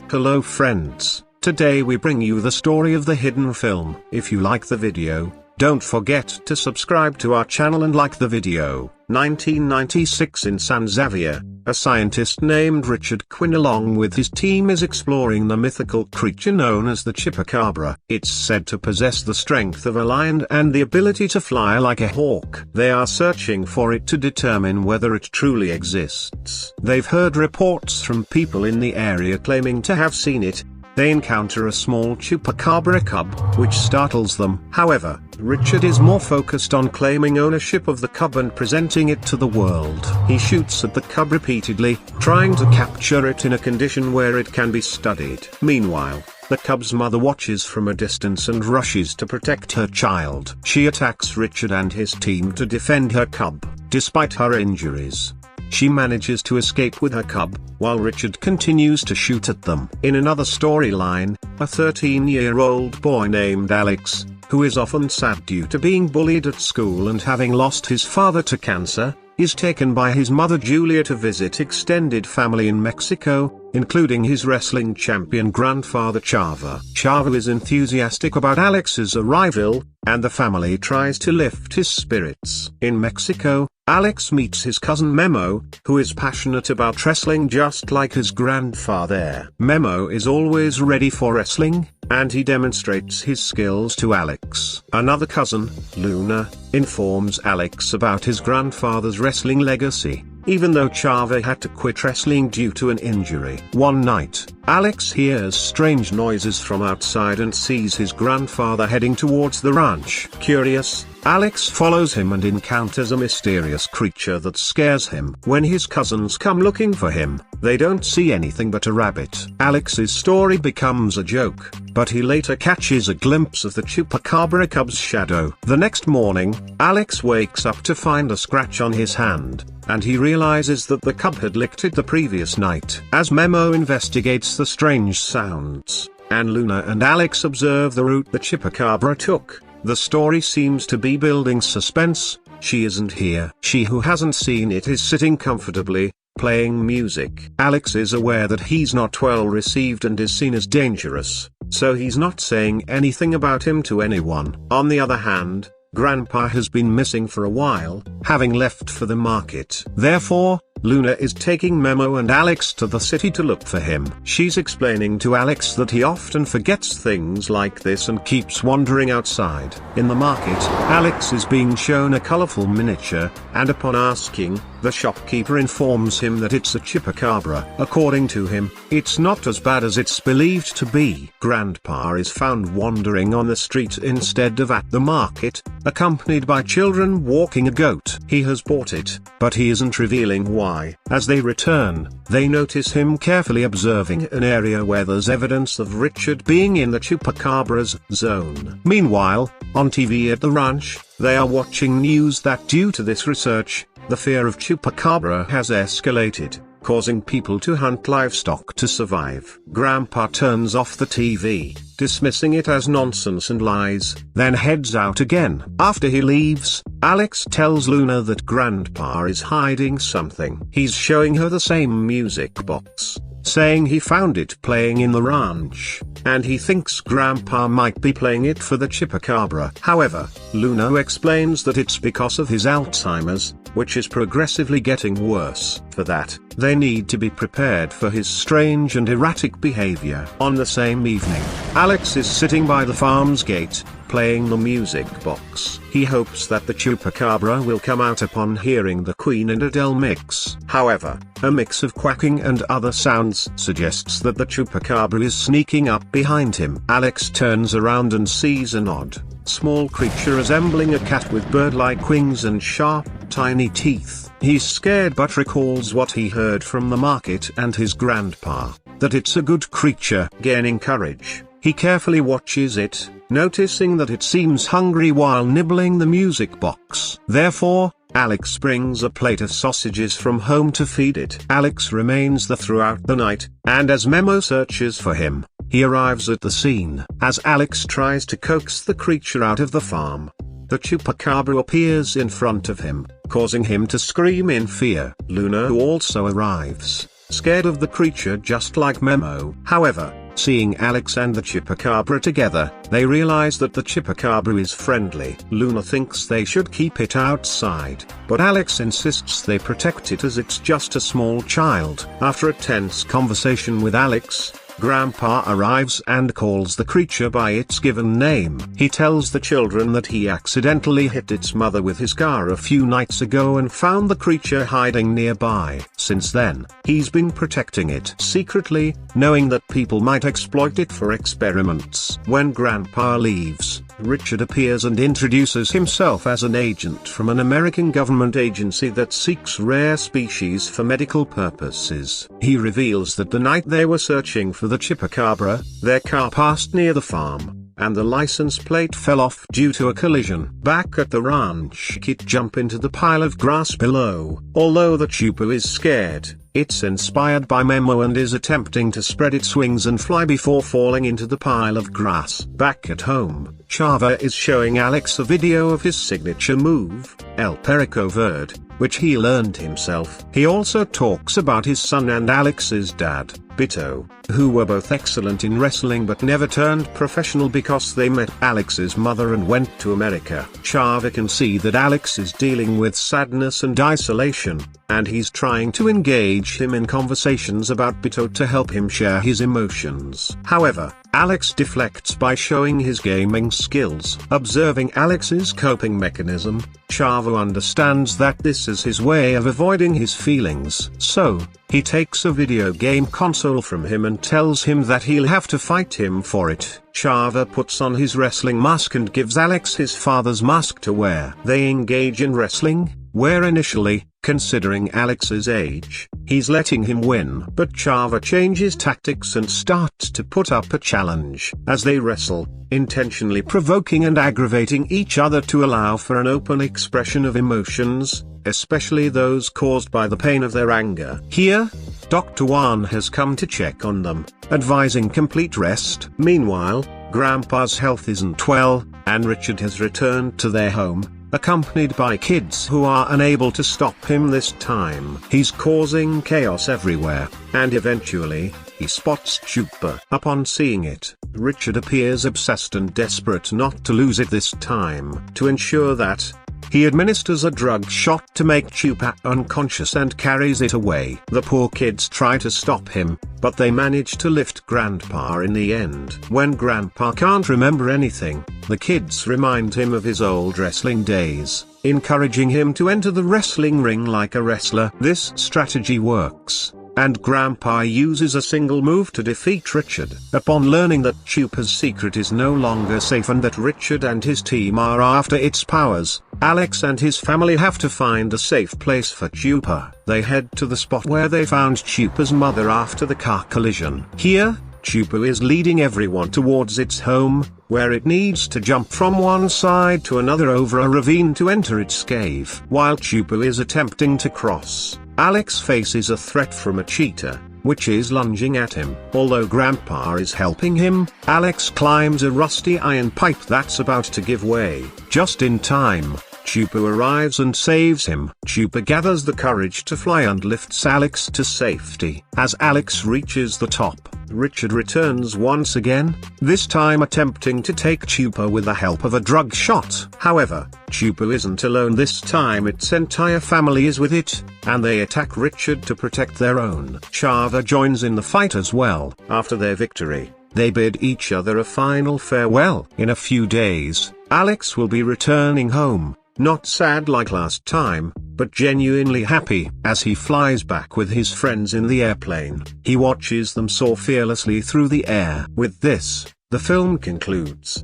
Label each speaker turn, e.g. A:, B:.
A: Hello friends, today we bring you the story of the hidden film. If you like the video, don't forget to subscribe to our channel and like the video. 1996 in San Xavier, a scientist named Richard Quinn along with his team is exploring the mythical creature known as the Chupacabra. It's said to possess the strength of a lion and the ability to fly like a hawk. They are searching for it to determine whether it truly exists. They've heard reports from people in the area claiming to have seen it. They encounter a small Chupacabra cub, which startles them. However, Richard is more focused on claiming ownership of the cub and presenting it to the world. He shoots at the cub repeatedly, trying to capture it in a condition where it can be studied. Meanwhile, the cub's mother watches from a distance and rushes to protect her child. She attacks Richard and his team to defend her cub, despite her injuries. She manages to escape with her cub, while Richard continues to shoot at them. In another storyline, a 13-year-old boy named Alex, who is often sad due to being bullied at school and having lost his father to cancer, is taken by his mother Julia to visit extended family in Mexico, including his wrestling champion grandfather Chava. Chava is enthusiastic about Alex's arrival, and the family tries to lift his spirits. In Mexico, Alex meets his cousin Memo, who is passionate about wrestling just like his grandfather. Memo is always ready for wrestling, and he demonstrates his skills to Alex. Another cousin, Luna, informs Alex about his grandfather's wrestling legacy, even though Chava had to quit wrestling due to an injury. One night, Alex hears strange noises from outside and sees his grandfather heading towards the ranch. Curious, Alex follows him and encounters a mysterious creature that scares him. When his cousins come looking for him, they don't see anything but a rabbit. Alex's story becomes a joke, but he later catches a glimpse of the Chupacabra cub's shadow. The next morning, Alex wakes up to find a scratch on his hand, and he realizes that the cub had licked it the previous night. As Memo investigates the strange sounds, and Luna and Alex observe the route the Chupacabra took, the story seems to be building suspense. She isn't here. She who hasn't seen it is sitting comfortably, playing music. Alex is aware that he's not well received and is seen as dangerous, so he's not saying anything about him to anyone. On the other hand, Grandpa has been missing for a while, having left for the market. Therefore, Luna is taking Memo and Alex to the city to look for him. She's explaining to Alex that he often forgets things like this and keeps wandering outside. In the market, Alex is being shown a colorful miniature, and upon asking, the shopkeeper informs him that it's a Chupacabra. According to him, it's not as bad as it's believed to be. Grandpa is found wandering on the street instead of at the market, accompanied by children walking a goat. He has bought it, but he isn't revealing why. As they return, they notice him carefully observing an area where there's evidence of Richard being in the Chupacabra's zone. Meanwhile, on TV at the ranch, they are watching news that due to this research, the fear of Chupacabra has escalated, causing people to hunt livestock to survive. Grandpa turns off the TV, dismissing it as nonsense and lies, then heads out again. After he leaves, Alex tells Luna that Grandpa is hiding something. He's showing her the same music box, saying he found it playing in the ranch, and he thinks Grandpa might be playing it for the Chupacabra. However, Luna explains that it's because of his Alzheimer's, which is progressively getting worse. For that, they need to be prepared for his strange and erratic behavior. On the same evening, Alex is sitting by the farm's gate, playing the music box. He hopes that the Chupacabra will come out upon hearing the Queen and Adele mix. However, a mix of quacking and other sounds suggests that the Chupacabra is sneaking up behind him. Alex turns around and sees an odd, small creature resembling a cat with bird-like wings and sharp, tiny teeth. He's scared but recalls what he heard from the market and his grandpa, that it's a good creature. Gaining courage, he carefully watches it, noticing that it seems hungry while nibbling the music box. Therefore, Alex brings a plate of sausages from home to feed it. Alex remains there throughout the night, and as Memo searches for him, he arrives at the scene. As Alex tries to coax the creature out of the farm, the Chupacabra appears in front of him, causing him to scream in fear. Luna also arrives, scared of the creature just like Memo. However, seeing Alex and the Chupacabra together, they realize that the Chupacabra is friendly. Luna thinks they should keep it outside, but Alex insists they protect it as it's just a small child. After a tense conversation with Alex, Grandpa arrives and calls the creature by its given name. He tells the children that he accidentally hit its mother with his car a few nights ago and found the creature hiding nearby. Since then, he's been protecting it secretly, knowing that people might exploit it for experiments. When Grandpa leaves, Richard appears and introduces himself as an agent from an American government agency that seeks rare species for medical purposes. He reveals that the night they were searching for the Chupacabra, their car passed near the farm, and the license plate fell off due to a collision. Back at the ranch, Kit jump into the pile of grass below. Although the Chupa is scared, it's inspired by Memo and is attempting to spread its wings and fly before falling into the pile of grass. Back at home, Chava is showing Alex a video of his signature move, El Perico Verde, which he learned himself. He also talks about his son and Alex's dad, Bito, who were both excellent in wrestling but never turned professional because they met Alex's mother and went to America. Chava can see that Alex is dealing with sadness and isolation, and he's trying to engage him in conversations about Bito to help him share his emotions. However, Alex deflects by showing his gaming skills. Observing Alex's coping mechanism, Chava understands that this is his way of avoiding his feelings. So, he takes a video game console from him and tells him that he'll have to fight him for it. Chava puts on his wrestling mask and gives Alex his father's mask to wear. They engage in wrestling, where initially, considering Alex's age, he's letting him win. But Chava changes tactics and starts to put up a challenge. As they wrestle, intentionally provoking and aggravating each other to allow for an open expression of emotions, especially those caused by the pain of their anger. Here, Dr. Juan has come to check on them, advising complete rest. Meanwhile, Grandpa's health isn't well, and Richard has returned to their home, accompanied by kids who are unable to stop him this time. He's causing chaos everywhere, and eventually, he spots Chupa. Upon seeing it, Richard appears obsessed and desperate not to lose it this time. To ensure that, he administers a drug shot to make Chupa unconscious and carries it away. The poor kids try to stop him, but they manage to lift Grandpa in the end. When Grandpa can't remember anything, the kids remind him of his old wrestling days, encouraging him to enter the wrestling ring like a wrestler. This strategy works, and Grandpa uses a single move to defeat Richard. Upon learning that Chupa's secret is no longer safe and that Richard and his team are after its powers, Alex and his family have to find a safe place for Chupa. They head to the spot where they found Chupa's mother after the car collision. Here, Chupa is leading everyone towards its home, where it needs to jump from one side to another over a ravine to enter its cave. While Chupa is attempting to cross, Alex faces a threat from a cheetah, which is lunging at him. Although Grandpa is helping him, Alex climbs a rusty iron pipe that's about to give way. Just in time, Chupa arrives and saves him. Chupa gathers the courage to fly and lifts Alex to safety. As Alex reaches the top, Richard returns once again, this time attempting to take Chupa with the help of a drug shot. However, Chupa isn't alone this time. Its entire family is with it, and they attack Richard to protect their own. Chava joins in the fight as well. After their victory, they bid each other a final farewell. In a few days, Alex will be returning home. Not sad like last time, but genuinely happy. As he flies back with his friends in the airplane, he watches them soar fearlessly through the air. With this, the film concludes.